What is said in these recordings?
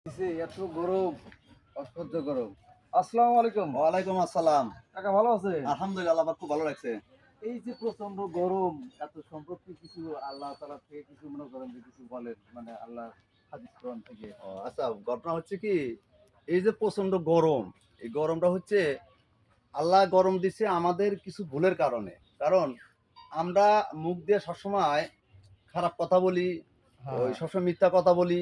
এত গরম, অসহ্য গরম। আসসালামু আলাইকুম। ওয়ালাইকুম আসসালাম। কাকা ভালো আছে? আলহামদুলিল্লাহ, আল্লাহ পাক খুব ভালো লাগছে। এই যে প্রচন্ড গরম, এত সম্পর্কে কিছু আল্লাহ তাআলা থেকে কিছু মনে করেন যে কিছু বলেন, মানে আল্লাহ হাদিস কোরআন থেকে। আচ্ছা, ঘটনা হচ্ছে কি, এই যে প্রচন্ড গরম, এই গরমটা হচ্ছে আল্লাহ গরম দিচ্ছে আমাদের কিছু ভুলের কারণে। কারণ আমরা মুখ দিয়ে সবসময় খারাপ কথা বলি, হ্যাঁ, সবসময় মিথ্যা কথা বলি।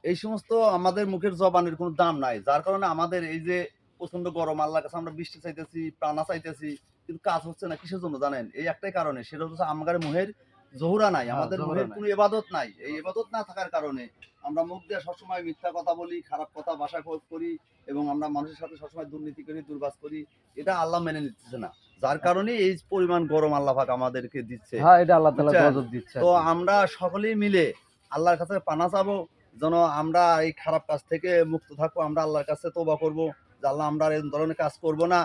এই সমস্ত আমাদের মুখের জবানের কোনো দাম নাই। যার কারণে আমাদের এই যে প্রচন্ড গরম, আল্লাহর কাছে আমরা বৃষ্টি চাইতেছি, পানা চাইতেছি, কিন্তু কাজ হচ্ছে না। কিসের জন্য জানেন? এই একটাই কারণে, সেটা হচ্ছে আমাদের মুখের জহুরা নাই, হ্যাঁ, আমাদের জবরা মুখের নাই। কোনো ইবাদত নাই। এই ইবাদত না থাকার কারণে আমরা মুখ দিয়ে সবসময় মিথ্যা কথা বলি, খারাপ কথা ভাষা প্রয়োগ করি, এবং আমরা মানুষের সাথে সবসময় দুর্নীতি করি, দুর্বাস করি। এটা আল্লাহ মেনে নিতেছে না। যার কারণে এই পরিমাণ গরম আল্লাহ পাক আমাদেরকে দিচ্ছে। হ্যাঁ, এটা আল্লাহ তাআলা বুঝছেন? গজব দিচ্ছে তো আরকি। আমরা সকলেই মিলে আল্লাহর কাছে পানা চাবো, যেন আমরা এই খারাপ কাজ থেকে মুক্ত থাকবো। আমরা আল্লাহর কাছে তওবা করবো যে আল্লাহ, আমরা আর এই ধরনের কাজ করব না।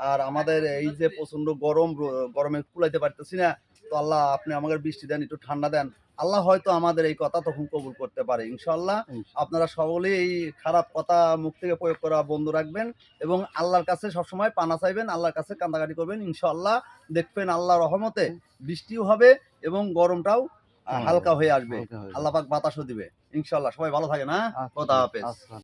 আর আমাদের এই যে প্রচন্ড গরম, গরমে কুলাইতে পারতেছি না, তো আল্লাহ আপনি আমাদের বৃষ্টি দেন, একটু ঠান্ডা দেন। আল্লাহ হয়তো আমাদের এই কথা তখন কবুল করতে পারে ইনশাআল্লাহ। আপনারা সকলেই এই খারাপ কথা মুখ থেকে প্রয়োগ করা বন্ধ রাখবেন, এবং আল্লাহর কাছে সবসময় পানা চাইবেন, আল্লাহর কাছে কান্দাকাটি করবেন। ইনশাআল্লাহ দেখবেন আল্লাহর রহমতে বৃষ্টিও হবে এবং গরমটাও হালকা হয়ে আসবে। হালকা হয়ে আল্লাহ যাবে। পাক বাতাসও দিবে ইনশাআল্লাহ। সবাই ভালো থাকেন। হ্যাঁ, আচ্ছা, খোদা হাফেজ। আচ্ছা।